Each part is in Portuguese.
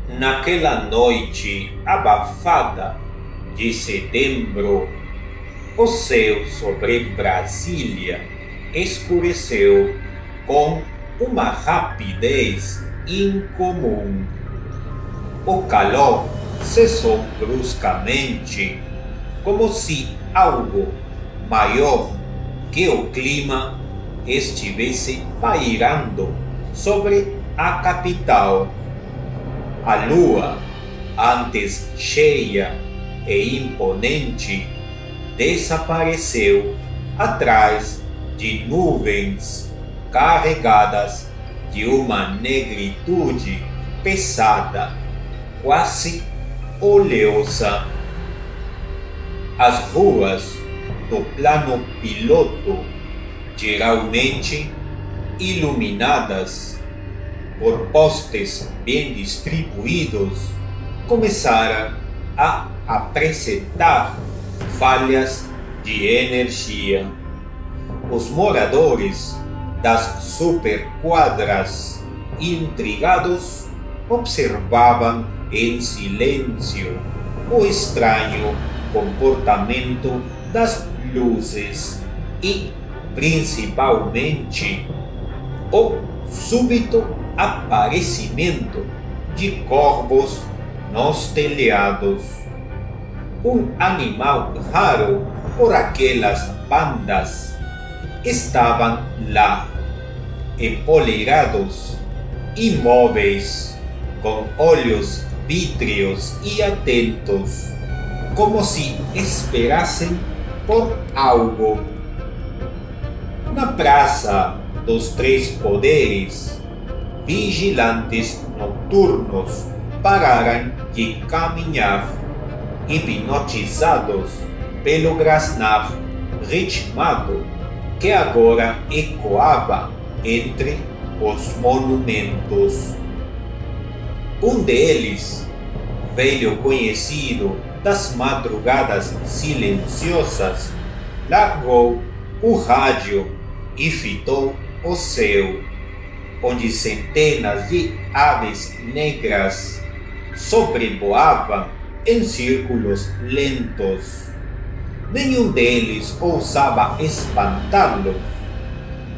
Naquela noite abafada de setembro, o céu sobre Brasília escureceu com uma rapidez incomum. O calor cessou bruscamente, como se algo maior que o clima estivesse pairando sobre a capital. A lua, antes cheia e imponente, desapareceu atrás de nuvens carregadas de uma negritude pesada, quase oleosa. As ruas do plano piloto, geralmente iluminadas por postes bem distribuídos, começaram a apresentar falhas de energia. Os moradores das superquadras, intrigados, observavam em silêncio o estranho comportamento das luzes e, principalmente, o súbito aparecimento de corvos nos telhados. Um animal raro por aquelas bandas estavam lá, empoleirados, imóveis, com olhos vítreos e atentos, como se esperassem por algo. Na Praça dos Três Poderes, vigilantes noturnos pararam de caminhar, hipnotizados pelo grasnar ritmado que agora ecoava entre os monumentos. Um deles, velho conhecido das madrugadas silenciosas, largou o rádio e fitou o céu, onde centenas de aves negras sobrevoavam em círculos lentos. Nenhum deles ousava espantá-los.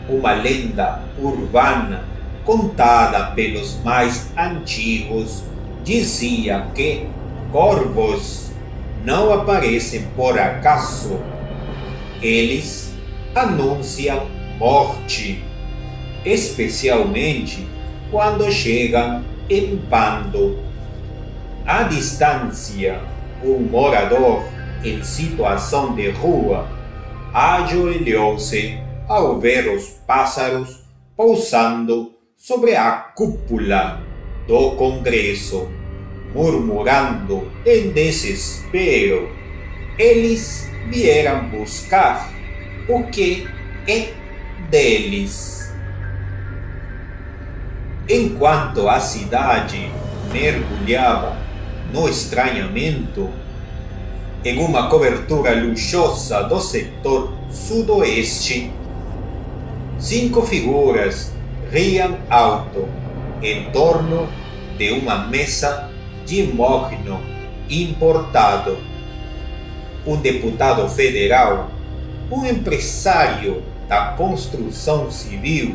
Uma lenda urbana contada pelos mais antigos dizia que corvos não aparecem por acaso. Eles anunciam morte, especialmente quando chegam em bando. À distância, um morador em situação de rua ajoelhou-se ao ver os pássaros pousando sobre a cúpula do Congresso, murmurando em desespero. Eles vieram buscar o que é deles. Enquanto a cidade mergulhava no estranhamento, em uma cobertura luxuosa do setor sudoeste, 5 figuras riam alto em torno de uma mesa de mogno importado. Um deputado federal, um empresário da construção civil,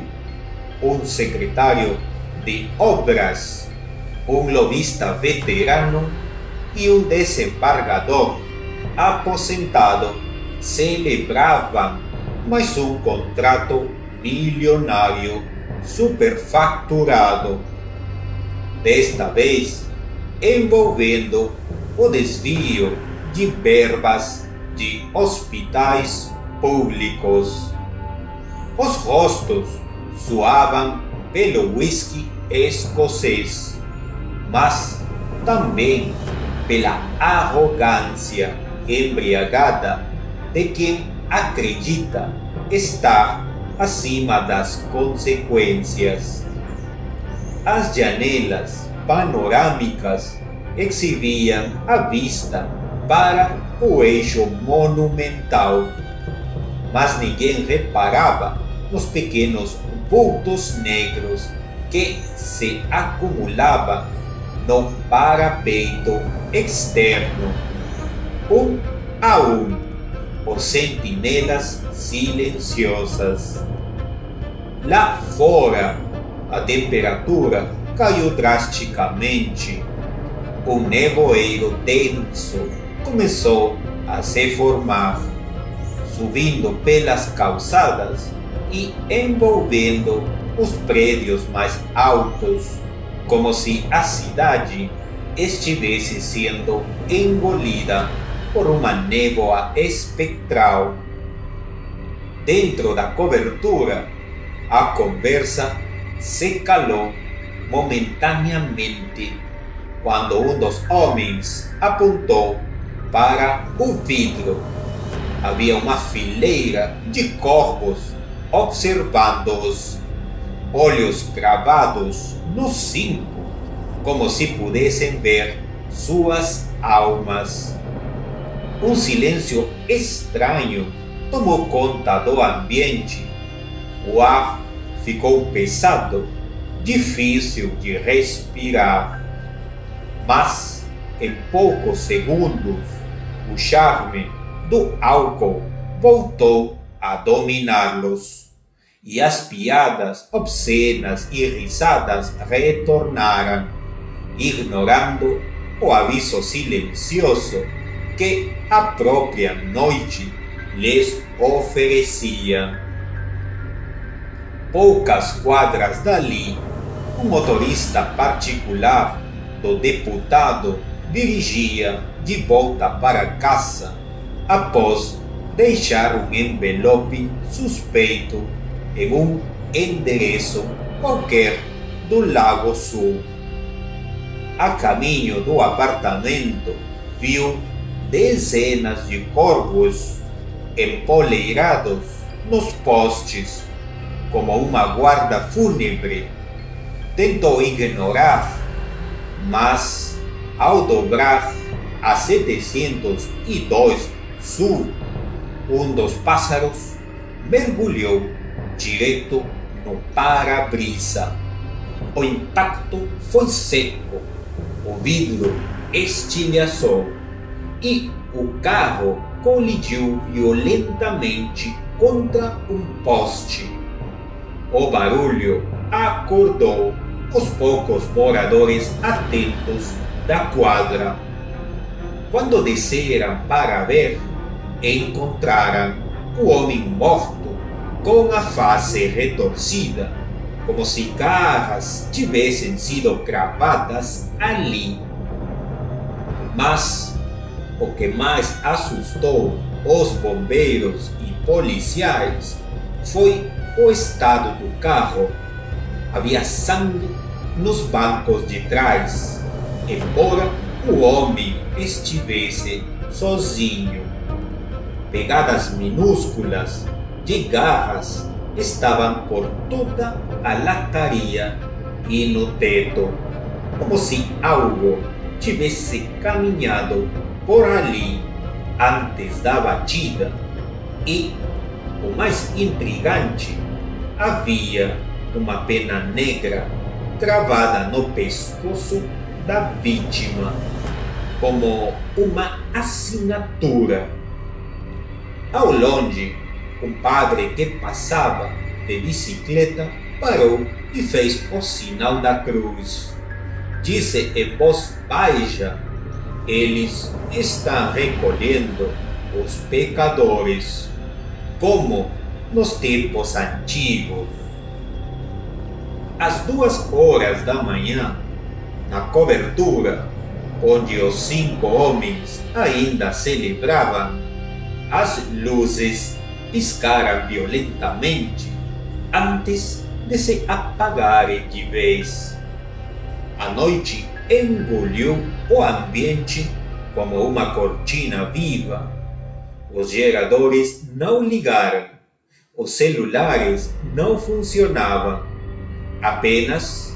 um secretário de obras, um lobista veterano e um desembargador aposentado celebravam mais um contrato milionário superfaturado, desta vez envolvendo o desvio de verbas de hospitais públicos. Os rostos suavam pelo whisky escocês, mas também pela arrogância embriagada de quem acredita estar acima das consequências. As janelas panorâmicas exibiam a vista para o eixo monumental, mas ninguém reparava nos pequenos vultos negros que se acumulavam no parapeito externo. Um a um, os sentinelas silenciosas. Lá fora, a temperatura caiu drasticamente. Um nevoeiro denso começou a se formar, subindo pelas calçadas e envolvendo os prédios mais altos, como se a cidade estivesse sendo engolida por uma névoa espectral. Dentro da cobertura, a conversa se calou momentaneamente quando um dos homens apontou para o vidro. Havia uma fileira de corpos observando-os, olhos cravados nos cinco, como se pudessem ver suas almas. Um silêncio estranho tomou conta do ambiente. O ar ficou pesado, difícil de respirar. Mas, em poucos segundos, o charme do álcool voltou a dominá-los, e as piadas obscenas e risadas retornaram, ignorando o aviso silencioso que a própria noite lhes oferecia. Poucas quadras dali, um motorista particular do deputado dirigia de volta para casa após deixar um envelope suspeito em um endereço qualquer do Lago Sul. A caminho do apartamento, viu dezenas de corvos empoleirados nos postes, como uma guarda fúnebre. Tentou ignorar, mas ao dobrar a 702 Sul, um dos pássaros mergulhou direto no para-brisa. O impacto foi seco, o vidro estilhaçou e o carro colidiu violentamente contra um poste. O barulho acordou os poucos moradores atentos da quadra. Quando desceram para ver, encontraram o homem morto com a face retorcida, como se garras tivessem sido cravadas ali. Mas o que mais assustou os bombeiros e policiais foi o estado do carro. Havia sangue nos bancos de trás, embora o homem estivesse sozinho. Pegadas minúsculas de garras estavam por toda a lataria e no teto, como se algo tivesse caminhado por ali antes da batida. E, o mais intrigante, havia uma pena negra travada no pescoço da vítima, como uma assinatura. Ao longe, um padre que passava de bicicleta parou e fez o sinal da cruz. Disse em voz baixa: "Eles estão recolhendo os pecadores, como nos tempos antigos." Às 2 horas da manhã, na cobertura, onde os 5 homens ainda celebravam, as luzes piscaram violentamente antes de se apagarem de vez. A noite engoliu o ambiente como uma cortina viva. Os geradores não ligaram, os celulares não funcionavam. Apenas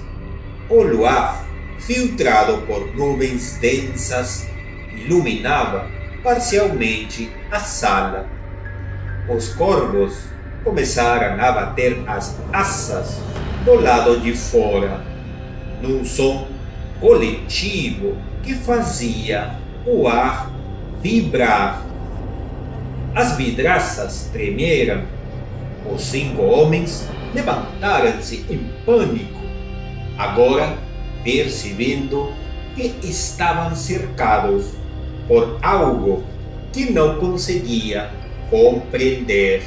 o luar, filtrado por nuvens densas, iluminava parcialmente a sala. Os corvos começaram a bater as asas do lado de fora, num som coletivo que fazia o ar vibrar. As vidraças tremeram. Os 5 homens levantaram-se em pânico, agora percebendo que estavam cercados por algo que não conseguia compreender.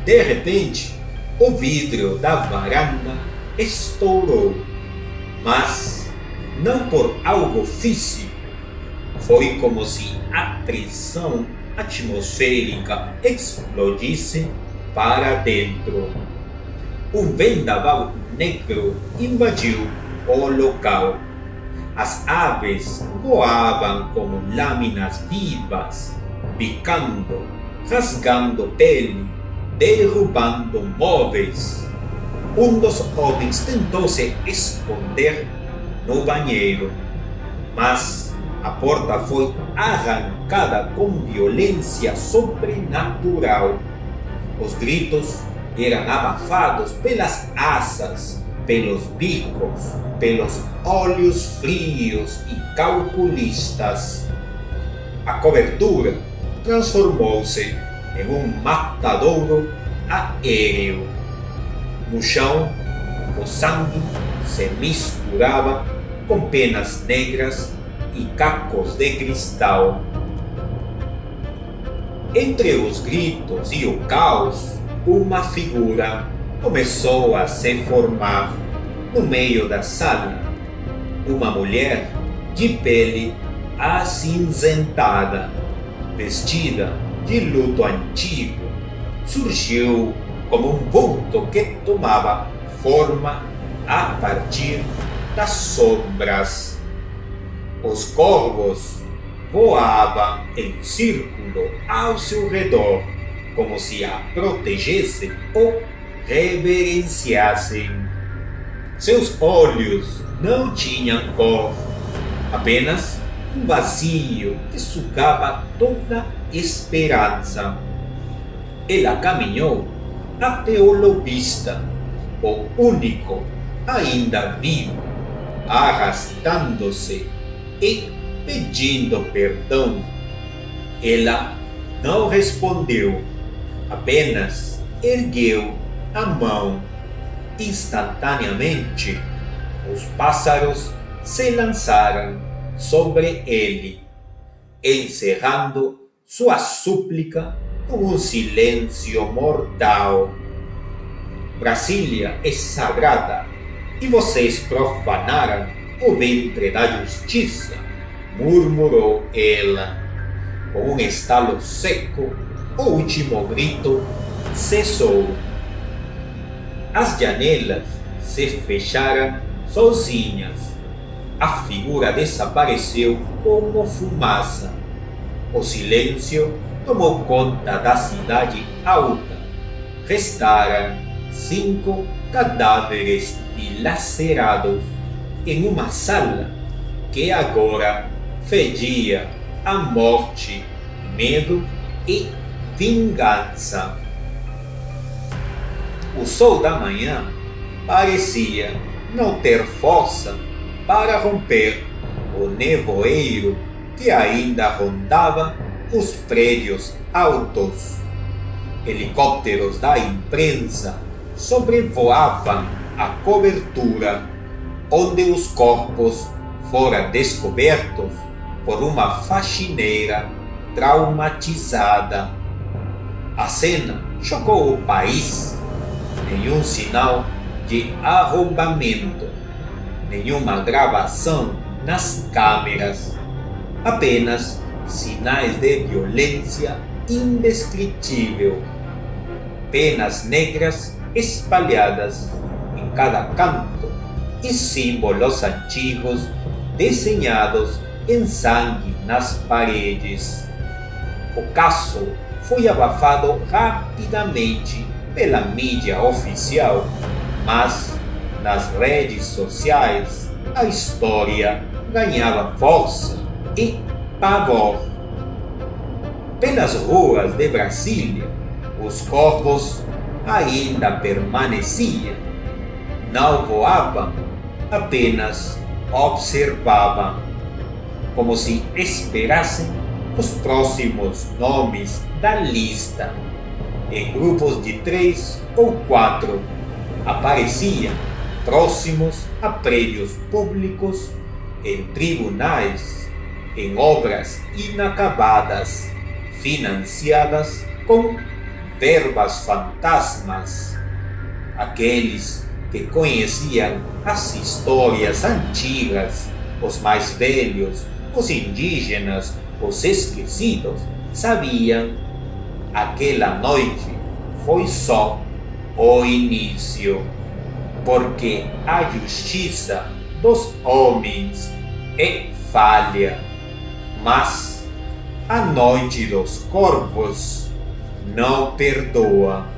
De repente, o vidro da varanda estourou, mas não por algo físico. Foi como se a pressão atmosférica explodisse para dentro. Um vendaval negro invadiu o local. As aves voavam como lâminas vivas, picando, rasgando pele, derrubando móveis. Um dos homens tentou se esconder no banheiro, mas a porta foi arrancada com violência sobrenatural. Os gritos eram abafados pelas asas, pelos bicos, pelos olhos frios e calculistas. A cobertura transformou-se em um matadouro aéreo. No chão, o sangue se misturava com penas negras e cacos de cristal. Entre os gritos e o caos, uma figura começou a se formar no meio da sala. Uma mulher de pele acinzentada, vestida de luto antigo, surgiu como um vulto que tomava forma a partir das sombras. Os corvos voavam em círculo ao seu redor, como se a protegessem ou reverenciassem. Seus olhos não tinham cor, apenas um vazio que sugava toda esperança. Ela caminhou até o lobista, o único ainda vivo, arrastando-se e pedindo perdão. Ela não respondeu, apenas ergueu a mão. Instantaneamente, os pássaros se lançaram sobre ele, encerrando sua súplica com um silêncio mortal. Brasília é sagrada e vocês profanaram o ventre da justiça, murmurou ela. Com um estalo seco, o último grito cessou. As janelas se fecharam sozinhas. A figura desapareceu como fumaça. O silêncio tomou conta da cidade alta. Restaram 5 cadáveres dilacerados em uma sala que agora fedia a morte, medo e vingança. O sol da manhã parecia não ter força para romper o nevoeiro que ainda rondava os prédios altos. Helicópteros da imprensa sobrevoavam a cobertura, onde os corpos foram descobertos por uma faxineira traumatizada. A cena chocou o país. Nenhum sinal de arrombamento, nenhuma gravação nas câmeras, apenas sinais de violência indescritível. Penas negras espalhadas em cada canto e símbolos antigos desenhados em sangue nas paredes. O caso foi abafado rapidamente pela mídia oficial, mas nas redes sociais a história ganhava força e pavor. Pelas ruas de Brasília, os corvos ainda permaneciam. Não voavam, apenas observavam, como se esperassem os próximos nomes da lista. Em grupos de 3 ou 4, apareciam próximos a prédios públicos, em tribunais, em obras inacabadas, financiadas com verbas fantasmas. Aqueles que conheciam as histórias antigas, os mais velhos, os indígenas, os esquecidos, sabiam: aquela noite foi só o início, porque a justiça dos homens é falha, mas a noite dos corvos não perdoa.